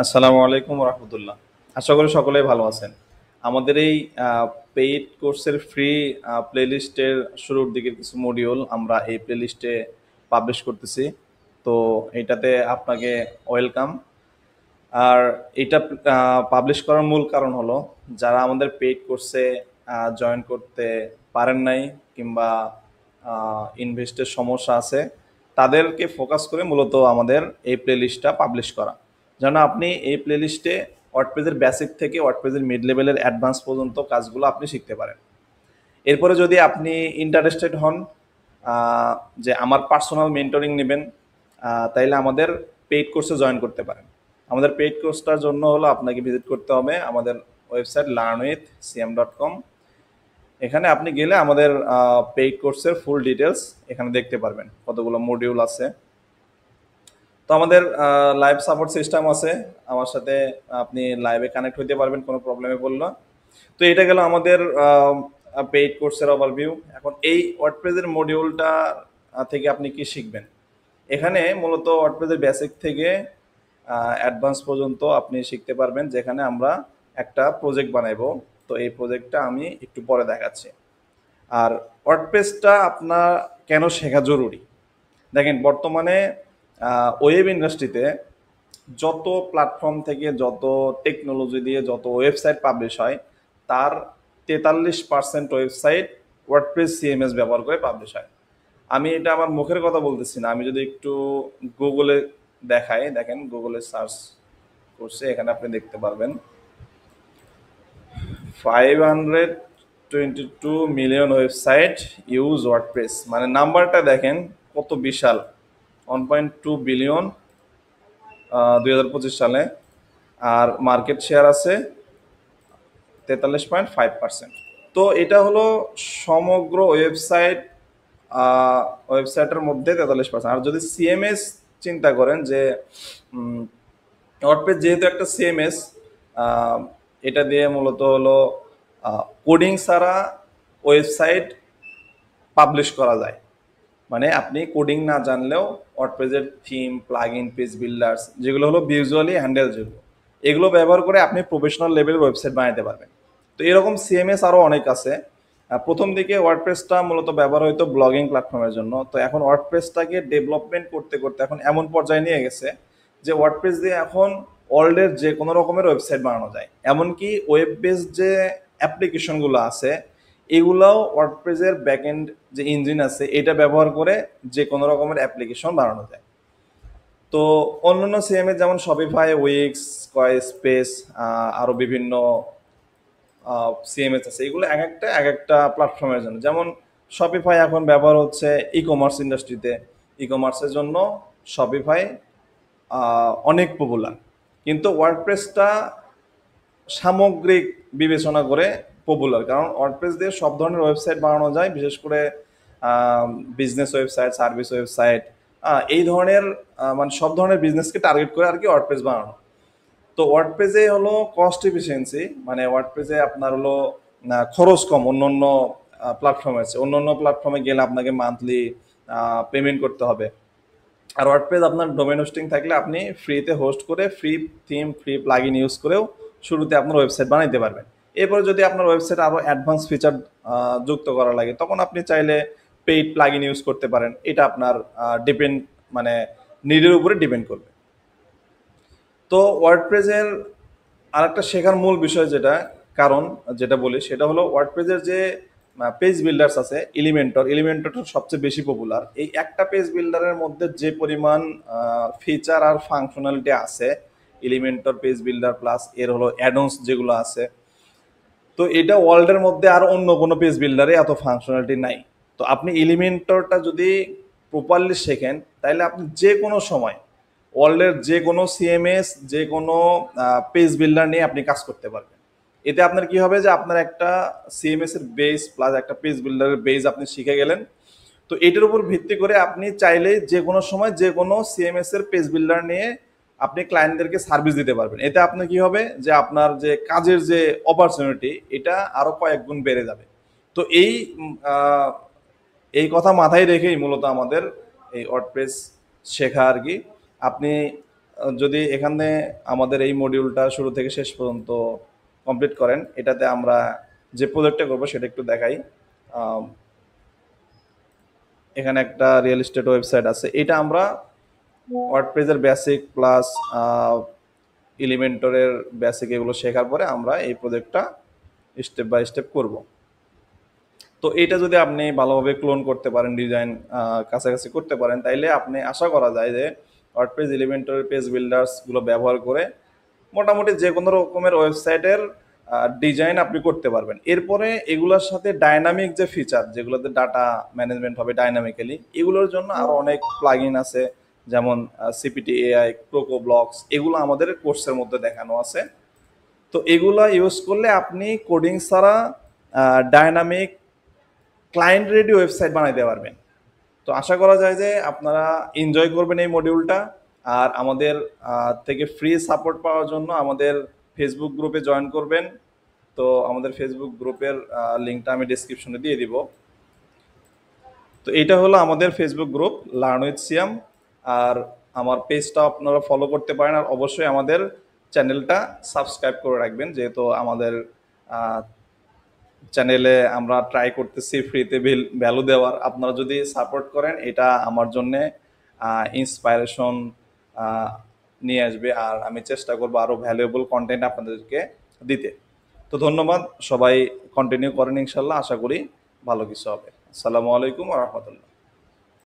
আসসালামু আলাইকুম রহমতুল্লাহ। আশা করি সকলেই ভালো আছেন। আমাদের এই পেইড কোর্সের ফ্রি প্লেলিস্টের শুরুর দিকের কিছু মডিউল আমরা এই প্লেলিস্টে পাবলিশ করতেছি। তো এইটাতে আপনাকে ওয়েলকাম। আর এটা পাবলিশ করার মূল কারণ হলো, যারা আমাদের পেইড কোর্সে জয়েন করতে পারেন নাই কিংবা ইনভেস্টের সমস্যা আছে, তাদেরকে ফোকাস করে মূলত আমাদের এই প্লেলিস্টটা পাবলিশ করা, যেন আপনি এই প্লেলিস্টে ওয়ার্ডপ্রেসের বেসিক থেকে ওয়ার্ডপ্রেসের মিড লেভেলের অ্যাডভান্স পর্যন্ত কাজগুলো আপনি শিখতে পারেন। এরপরে যদি আপনি ইন্টারেস্টেড হন যে আমার পার্সোনাল মেন্টরিং নেবেন, তাইলে আমাদের পেইড কোর্সে জয়েন করতে পারেন। আমাদের পেইড কোর্সটার জন্য হলো আপনাকে ভিজিট করতে হবে আমাদের ওয়েবসাইট learnwithcm.com। এখানে আপনি গেলে আমাদের পেইড কোর্সের ফুল ডিটেলস এখানে দেখতে পারবেন, কতগুলো মডিউল আছে। তো আমাদের লাইভ সাপোর্ট সিস্টেম আছে, আমার সাথে আপনি লাইভে কানেক্ট হতে পারবেন কোনো প্রবলেমে পড়লে। তো এটা গেল আমাদের পেইড কোর্সের ওভারভিউ। এখন এই ওয়ার্ডপ্রেসের মডিউলটা থেকে আপনি কি শিখবেন? এখানে মূলত ওয়ার্ডপ্রেসের বেসিক থেকে অ্যাডভান্স পর্যন্ত আপনি শিখতে পারবেন, যেখানে আমরা একটা প্রজেক্ট বানাইবো। তো এই প্রজেক্টটা আমি একটু পরে দেখাচ্ছি। আর ওয়ার্ডপ্রেসটা আপনার কেন শেখা জরুরি? দেখেন, বর্তমানে ওয়েব ইন্ডাস্ট্রিতে যত প্ল্যাটফর্ম থেকে, যত টেকনোলজি দিয়ে যত ওয়েবসাইট পাবলিশ হয়, তার 43% ওয়েবসাইট ওয়ার্ডপ্রেস সিএমএস ব্যবহার করে পাবলিশ হয়। আমি এটা আমার মুখের কথা বলতেছি না, আমি যদি একটু গুগলে দেখাই, দেখেন গুগলে সার্চ করছে, এখানে আপনি দেখতে পারবেন 522 মিলিয়ন ওয়েবসাইট ইউজ ওয়ার্ডপ্রেস। মানে নাম্বারটা দেখেন কত বিশাল, 1.2 বিলিয়ন 2025 সালে। আর মার্কেট শেয়ার আছে 43.5%। তো এটা হলো সমগ্র ওয়েবসাইটের মধ্যে 43%। আর যদি সিএমএস চিন্তা করেন, যে ওয়ার্ডপ্রেস যেহেতু একটা সিএমএস, এটা দিয়ে মূলত হলো কোডিং ছাড়া ওয়েবসাইট পাবলিশ করা যায়। মানে আপনি কোডিং না জানলেও ওয়ার্ডপ্রেসের থিম, প্লাগইন, পেজ বিল্ডার্স, যেগুলো হলো ভিজুয়ালি হ্যান্ডেল, যেগুলো এগুলো ব্যবহার করে আপনি প্রফেশনাল লেভেলের ওয়েবসাইট বানাতে পারবেন। তো এরকম সিএমএস আরও অনেক আছে। প্রথম দিকে ওয়ার্ডপ্রেসটা মূলত ব্যবহার হতো ব্লগিং প্ল্যাটফর্মের জন্য। তো এখন ওয়ার্ডপ্রেসটাকে ডেভেলপমেন্ট করতে করতে এখন এমন পর্যায়ে নিয়ে গেছে যে ওয়ার্ডপ্রেস দিয়ে এখন ওয়ার্ল্ডের যে কোনো রকমের ওয়েবসাইট বানানো যায়। এমনকি ওয়েব বেসড যে অ্যাপ্লিকেশনগুলো আছে, এগুলাও ওয়ার্ডপ্রেসের ব্যাকএন্ড যে ইঞ্জিন আছে এটা ব্যবহার করে যে কোনো রকমের অ্যাপ্লিকেশন বানানো যায়। তো অন্যান্য সিএমএ যেমন শপিফাই, উইক্স, স্কোয়ারস্পেস, আরও বিভিন্ন সিএমএস আছে, এগুলো এক একটা প্ল্যাটফর্মের জন্য। যেমন শপিফাই এখন ব্যবহার হচ্ছে ই কমার্স ইন্ডাস্ট্রিতে, ই কমার্সের জন্য শপিফাই অনেক পপুলার। কিন্তু ওয়ার্ডপ্রেসটা সামগ্রিক বিবেচনা করে পপুলার, কারণ ওয়ার্ডপ্রেস দিয়ে সব ধরনের ওয়েবসাইট বানানো যায়, বিশেষ করে বিজনেস ওয়েবসাইট, সার্ভিস ওয়েবসাইট, এই ধরনের মানে সব ধরনের বিজনেসকে টার্গেট করে আর কি ওয়ার্ডপ্রেস বানানো। তো ওয়ার্ডপ্রেসে হলো কস্ট এফিসিয়েন্সি, মানে ওয়ার্ডপ্রেসে আপনার হলো খরচ কম অন্য অন্য প্ল্যাটফর্মে আছে। অন্য অন্য প্ল্যাটফর্মে গেলে আপনাকে মান্থলি পেমেন্ট করতে হবে। আর ওয়ার্ডপ্রেস আপনার ডোমেন হোস্টিং থাকলে আপনি ফ্রিতে হোস্ট করে free theme, free plugin use করেও শুরুতে আপনার ওয়েবসাইট বানাইতে পারবেন। এরপরে যদি আপনার ওয়েবসাইট আরও অ্যাডভান্স ফিচার যুক্ত করা লাগে, তখন আপনি চাইলে পেইড প্লাগইন ইউজ করতে পারেন। এটা আপনার ডিপেন্ড, মানে নিডের উপরে ডিপেন্ড করবে। তো ওয়ার্ডপ্রেসের আরেকটা শেখার মূল বিষয় কারণ যেটা বলি, সেটা হলো ওয়ার্ডপ্রেসের যে পেজ বিল্ডার্স আছে, এলিমেন্টরটা সবচেয়ে বেশি পপুলার। এই একটা পেজ বিল্ডারের মধ্যে যে পরিমাণ ফিচার আর ফাংশনালিটি আছে, এলিমেন্টর পেজ বিল্ডার প্লাস এর হলো অ্যাডন্স যেগুলো আছে, তো এটা ওয়ার্ল্ডের মধ্যে আর অন্য কোনো পেজ বিল্ডারে এত ফাংশনালিটি নাই। তো আপনি এলিমেন্টরটা যদি প্রপারলি শেখেন, তাহলে আপনি যে কোনো সময় ওয়ার্ল্ডের যে কোনো সিএমএস, যে কোনো পেজ বিল্ডার নিয়ে আপনি কাজ করতে পারবেন। এতে আপনার কি হবে, যে আপনার একটা সিএমএস এর বেস প্লাস একটা পেজ বিল্ডারের বেস আপনি শিখে গেলেন। তো এটার উপর ভিত্তি করে আপনি চাইলে যে কোনো সময় যে কোনো সিএমএস এর পেজ বিল্ডার নিয়ে আপনি ক্লায়েন্টদেরকে সার্ভিস দিতে পারবেন। এতে আপনার কি হবে, যে আপনার যে কাজের যে অপরচুনিটি, এটা আরো কয়েক গুণ বেড়ে যাবে। তো এই কথা মাথায় রেখেই মূলত আমাদের এই ওয়ার্ডপ্রেস শেখা আর কি। আপনি যদি এখানে আমাদের এই মডিউলটা শুরু থেকে শেষ পর্যন্ত কমপ্লিট করেন, এটাতে আমরা যে প্রজেক্টটা করবো সেটা একটু দেখাই। আম, এখানে একটা রিয়েল এস্টেট ওয়েবসাইট আছে, এটা আমরা ওয়ার্ডপ্রেসের বেসিক প্লাস এলিমেন্টরের বেসিক এগুলো শেখার পরে আমরা এই প্রজেক্টটা স্টেপ বাই স্টেপ করব। তো এটা যদি আপনি ভালোভাবে ক্লোন করতে পারেন, ডিজাইন কাছাকাছি করতে পারেন, তাইলে আপনি আশা করা যায় যে ওয়ার্ডপ্রেস এলিমেন্টরের পেজ বিল্ডার্সগুলো ব্যবহার করে মোটামুটি যে কোনো রকমের ওয়েবসাইটের ডিজাইন আপনি করতে পারবেন। এরপরে এগুলোর সাথে ডাইনামিক যে ফিচার, যেগুলোতে ডাটা ম্যানেজমেন্ট হবে ডাইনামিক্যালি, এগুলোর জন্য আরও অনেক প্লাগইন আছে, যেমন সিপিটি এআই, ক্রোকো ব্লকস, এগুলো আমাদের কোর্সের মধ্যে দেখানো আছে। তো এগুলা ইউজ করলে আপনি কোডিং ছাড়া ডাইনামিক ক্লায়েন্ট রেডি ওয়েবসাইট বানাইতে পারবেন। তো আশা করা যায় যে আপনারা এনজয় করবেন এই মডিউলটা। আর আমাদের থেকে ফ্রি সাপোর্ট পাওয়ার জন্য আমাদের ফেসবুক গ্রুপে জয়েন করবেন। তো আমাদের ফেসবুক গ্রুপের লিঙ্কটা আমি ডিসক্রিপশনে দিয়ে দিব। তো এটা হলো আমাদের ফেসবুক গ্রুপ লার্ন উইথ সিয়াম। আর আমার পেজটা আপনারা ফলো করতে পারেন, আর অবশ্যই আমাদের চ্যানেলটা সাবস্ক্রাইব করে রাখবেন, যেহেতু আমাদের চ্যানেলে আমরা ট্রাই করতেছি ফ্রিতে ভ্যালু দেওয়ার। আপনারা যদি সাপোর্ট করেন, এটা আমার জন্যে ইন্সপাইরেশন নিয়ে আসবে, আর আমি চেষ্টা করবো আরও ভ্যালুয়েবল কন্টেন্ট আপনাদেরকে দিতে। তো ধন্যবাদ, সবাই কন্টিনিউ করেন, ইনশাল্লাহ আশা করি ভালো কিছু হবে। আসসালামু আলাইকুম ওয়া রাহমাতুল্লাহ।